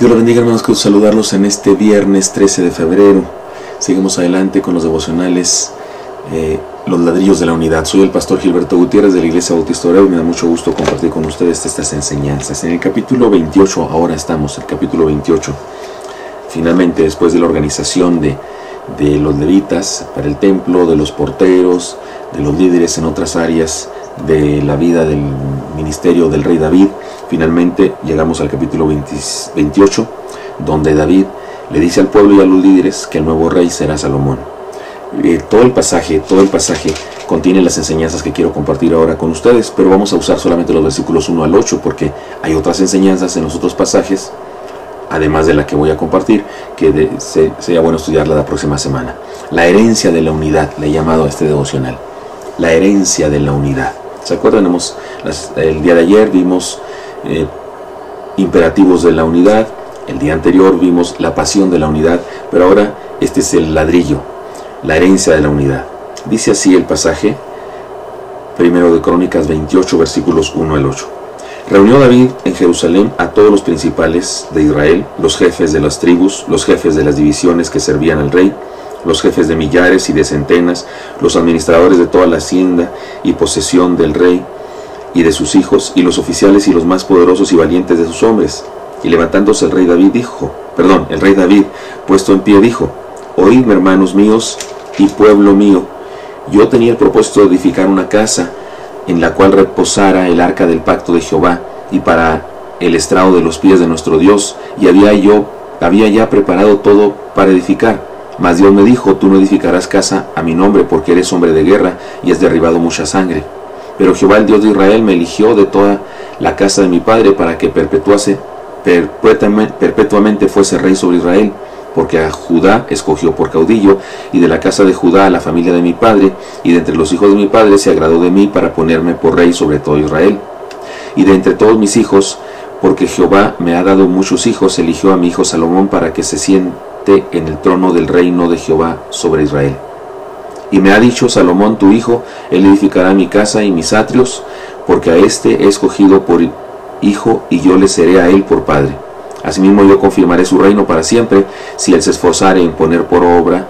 Dios los bendiga, hermanos, quiero saludarlos en este viernes 13 de febrero. Seguimos adelante con los devocionales, los ladrillos de la unidad. Soy el pastor Gilberto Gutiérrez de la Iglesia Bautista Oreo y me da mucho gusto compartir con ustedes estas enseñanzas. En el capítulo 28, ahora estamos, el capítulo 28. Finalmente, después de la organización de los levitas para el templo, de los porteros, de los líderes en otras áreas de la vida del ministerio del rey David, finalmente llegamos al capítulo 28, donde David le dice al pueblo y a los líderes que el nuevo rey será Salomón. Todo el pasaje contiene las enseñanzas que quiero compartir ahora con ustedes, pero vamos a usar solamente los versículos 1 al 8 porque hay otras enseñanzas en los otros pasajes, además de la que voy a compartir, que sería bueno estudiarla la próxima semana. La herencia de la unidad, le he llamado a este devocional. La herencia de la unidad. ¿Se acuerdan? El día de ayer vimos imperativos de la unidad, el día anterior vimos la pasión de la unidad, pero ahora este es el ladrillo, la herencia de la unidad. Dice así el pasaje, primero de Crónicas 28, versículos 1 al 8. Reunió David en Jerusalén a todos los principales de Israel, los jefes de las tribus, los jefes de las divisiones que servían al rey, los jefes de millares y de centenas, los administradores de toda la hacienda y posesión del rey y de sus hijos, y los oficiales y los más poderosos y valientes de sus hombres. Y levantándose el rey David, puesto en pie, dijo: Oídme, hermanos míos y pueblo mío, yo tenía el propósito de edificar una casa en la cual reposara el arca del pacto de Jehová, y para el estrado de los pies de nuestro Dios, y había ya preparado todo para edificar. Mas Dios me dijo: tú no edificarás casa a mi nombre, porque eres hombre de guerra y has derribado mucha sangre. Pero Jehová, el Dios de Israel, me eligió de toda la casa de mi padre para que perpetuamente fuese rey sobre Israel, porque a Judá escogió por caudillo, y de la casa de Judá a la familia de mi padre, y de entre los hijos de mi padre se agradó de mí para ponerme por rey sobre todo Israel. Y de entre todos mis hijos, porque Jehová me ha dado muchos hijos, eligió a mi hijo Salomón para que se siente en el trono del reino de Jehová sobre Israel. Y me ha dicho: Salomón tu hijo, él edificará mi casa y mis atrios, porque a éste he escogido por hijo, y yo le seré a él por padre. Asimismo yo confirmaré su reino para siempre, si él se esforzare en poner por obra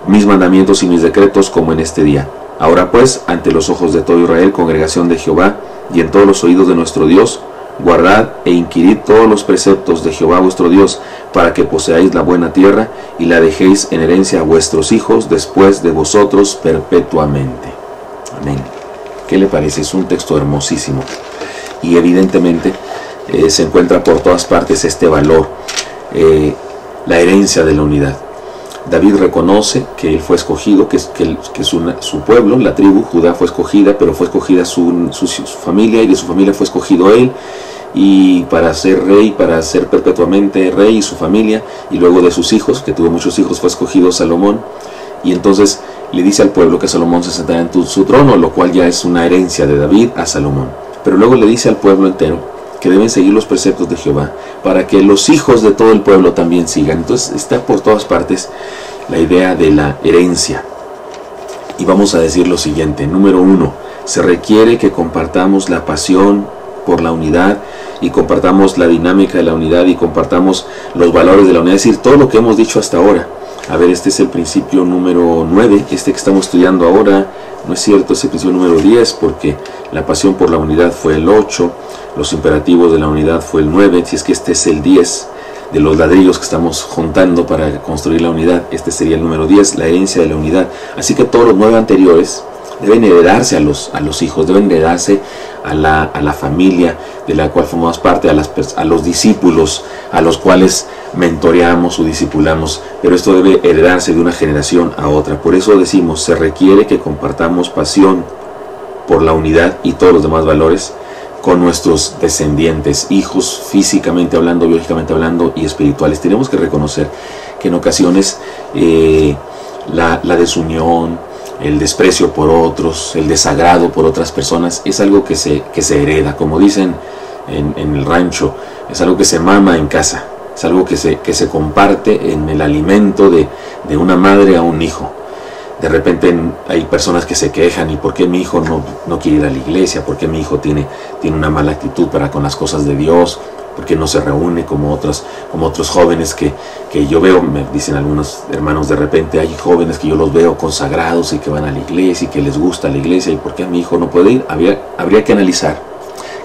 mis mandamientos y mis decretos, como en este día. Ahora pues, ante los ojos de todo Israel, congregación de Jehová, y en todos los oídos de nuestro Dios, guardad e inquirid todos los preceptos de Jehová vuestro Dios, para que poseáis la buena tierra, y la dejéis en herencia a vuestros hijos después de vosotros perpetuamente. Amén. ¿Qué le parece? Es un texto hermosísimo, y evidentemente se encuentra por todas partes este valor, la herencia de la unidad. David reconoce que él fue escogido, que su pueblo, la tribu Judá, fue escogida, pero fue escogida su familia, y de su familia fue escogido él, y para ser rey, para ser perpetuamente rey, y su familia, y luego de sus hijos, que tuvo muchos hijos, fue escogido Salomón. Y entonces le dice al pueblo que Salomón se sentará en su trono, lo cual ya es una herencia de David a Salomón. Pero luego le dice al pueblo entero que deben seguir los preceptos de Jehová, para que los hijos de todo el pueblo también sigan. Entonces está por todas partes la idea de la herencia. Y vamos a decir lo siguiente. Número 1, se requiere que compartamos la pasión por la unidad, y compartamos la dinámica de la unidad, y compartamos los valores de la unidad, es decir, todo lo que hemos dicho hasta ahora. A ver, este es el principio número 9, este que estamos estudiando ahora, no es cierto, es el principio número 10, porque la pasión por la unidad fue el 8, los imperativos de la unidad fue el 9, si es que este es el 10 de los ladrillos que estamos juntando para construir la unidad, este sería el número 10, la herencia de la unidad. Así que todos los 9 anteriores deben heredarse a los hijos, deben heredarse a la familia de la cual formamos parte, a los discípulos a los cuales mentoreamos o discipulamos, pero esto debe heredarse de una generación a otra. Por eso decimos, se requiere que compartamos pasión por la unidad y todos los demás valores con nuestros descendientes, hijos, físicamente hablando, biológicamente hablando y espirituales. Tenemos que reconocer que en ocasiones la desunión, el desprecio por otros, el desagrado por otras personas es algo que se hereda, como dicen en el rancho, es algo que se mama en casa, es algo que se comparte en el alimento de una madre a un hijo. De repente hay personas que se quejan, ¿y por qué mi hijo no quiere ir a la iglesia? ¿Por qué mi hijo tiene una mala actitud para con las cosas de Dios? ¿Por qué no se reúne como otros jóvenes que yo veo? Me dicen algunos hermanos, de repente hay jóvenes que yo los veo consagrados y que van a la iglesia y que les gusta la iglesia, ¿y por qué mi hijo no puede ir? Habría que analizar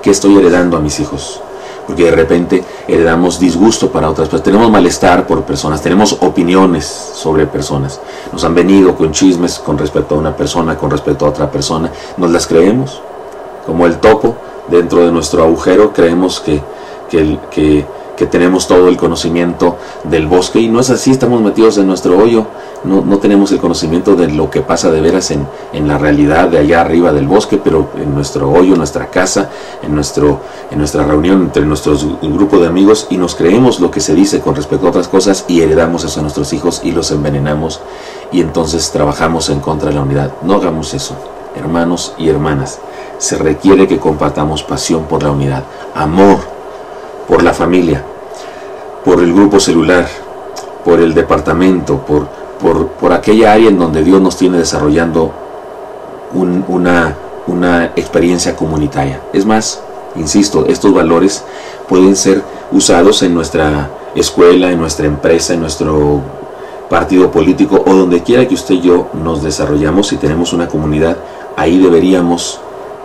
qué estoy heredando a mis hijos, porque de repente heredamos disgusto para otras personas, tenemos malestar por personas, tenemos opiniones sobre personas, nos han venido con chismes con respecto a una persona, con respecto a otra persona, nos las creemos, como el topo dentro de nuestro agujero, creemos que tenemos todo el conocimiento del bosque, y no es así, estamos metidos en nuestro hoyo, no tenemos el conocimiento de lo que pasa de veras en la realidad de allá arriba del bosque, pero en nuestro hoyo, en nuestra casa, en nuestra reunión entre nuestros grupo de amigos, y nos creemos lo que se dice con respecto a otras cosas y heredamos eso a nuestros hijos y los envenenamos, y entonces trabajamos en contra de la unidad. No hagamos eso, hermanos y hermanas. Se requiere que compartamos pasión por la unidad, amor por la familia, por el grupo celular, por el departamento, por aquella área en donde Dios nos tiene desarrollando una experiencia comunitaria. Es más, insisto, estos valores pueden ser usados en nuestra escuela, en nuestra empresa, en nuestro partido político, o donde quiera que usted y yo nos desarrollamos. Si tenemos una comunidad, ahí deberíamos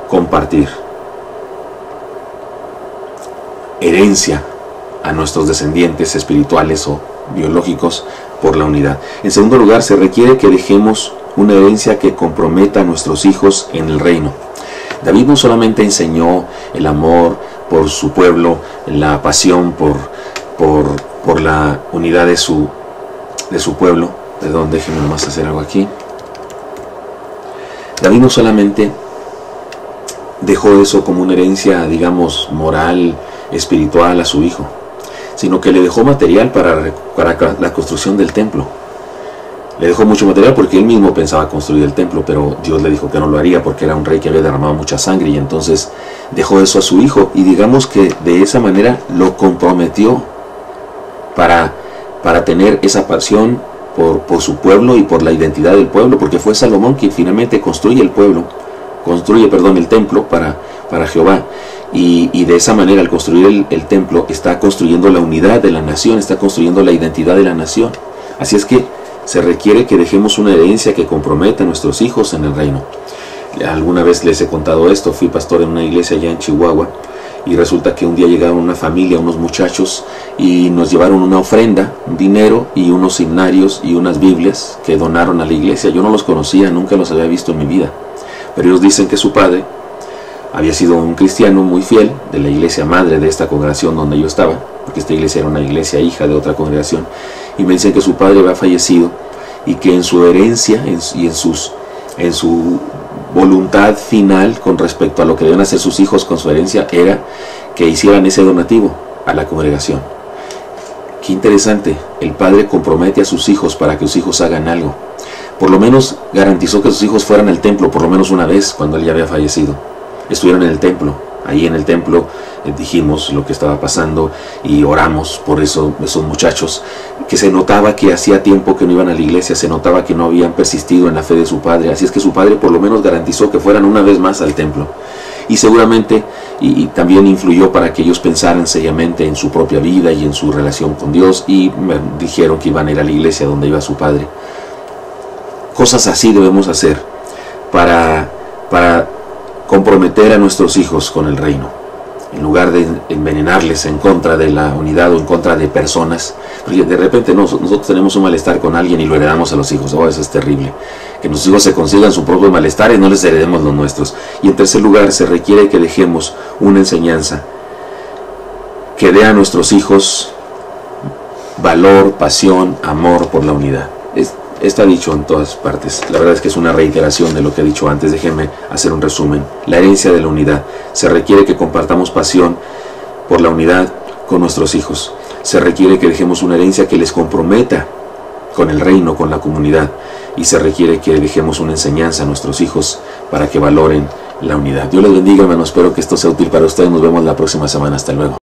compartir herencia a nuestros descendientes espirituales o biológicos por la unidad. En segundo lugar, se requiere que dejemos una herencia que comprometa a nuestros hijos en el reino. David no solamente enseñó el amor por su pueblo, la pasión por la unidad de su pueblo. Perdón, déjenme nomás hacer algo aquí. David no solamente dejó eso como una herencia, digamos, moral, espiritual a su hijo, sino que le dejó material para la construcción del templo. Le dejó mucho material porque él mismo pensaba construir el templo, pero Dios le dijo que no lo haría porque era un rey que había derramado mucha sangre, y entonces dejó eso a su hijo, y digamos que de esa manera lo comprometió para tener esa pasión por su pueblo y por la identidad del pueblo, porque fue Salomón quien finalmente construye el templo para Jehová. Y de esa manera, al construir el templo, está construyendo la unidad de la nación, está construyendo la identidad de la nación. Así es que se requiere que dejemos una herencia que comprometa a nuestros hijos en el reino. Alguna vez les he contado esto, fui pastor en una iglesia allá en Chihuahua, y resulta que un día llegaron una familia, unos muchachos, y nos llevaron una ofrenda, un dinero y unos himnarios y unas Biblias que donaron a la iglesia. Yo no los conocía, nunca los había visto en mi vida, pero ellos dicen que su padre había sido un cristiano muy fiel de la iglesia madre de esta congregación donde yo estaba, porque esta iglesia era una iglesia hija de otra congregación, y me dicen que su padre había fallecido y que en su herencia y en su voluntad final con respecto a lo que deben hacer sus hijos con su herencia era que hicieran ese donativo a la congregación. Qué interesante, el padre compromete a sus hijos para que sus hijos hagan algo. Por lo menos garantizó que sus hijos fueran al templo por lo menos una vez cuando él ya había fallecido. Estuvieron en el templo, ahí en el templo dijimos lo que estaba pasando y oramos por esos muchachos, que se notaba que hacía tiempo que no iban a la iglesia, se notaba que no habían persistido en la fe de su padre, así es que su padre por lo menos garantizó que fueran una vez más al templo, y seguramente y también influyó para que ellos pensaran seriamente en su propia vida y en su relación con Dios, y me dijeron que iban a ir a la iglesia donde iba su padre. Cosas así debemos hacer para comprometer a nuestros hijos con el reino, en lugar de envenenarles en contra de la unidad o en contra de personas. Porque de repente nosotros tenemos un malestar con alguien y lo heredamos a los hijos. Oh, eso es terrible, que nuestros hijos se consigan su propio malestar y no les heredemos los nuestros. Y en tercer lugar, se requiere que dejemos una enseñanza que dé a nuestros hijos valor, pasión, amor por la unidad. Está dicho en todas partes. La verdad es que es una reiteración de lo que he dicho antes. Déjenme hacer un resumen. La herencia de la unidad. Se requiere que compartamos pasión por la unidad con nuestros hijos. Se requiere que dejemos una herencia que les comprometa con el reino, con la comunidad. Y se requiere que dejemos una enseñanza a nuestros hijos para que valoren la unidad. Dios les bendiga, hermanos. Espero que esto sea útil para ustedes. Nos vemos la próxima semana. Hasta luego.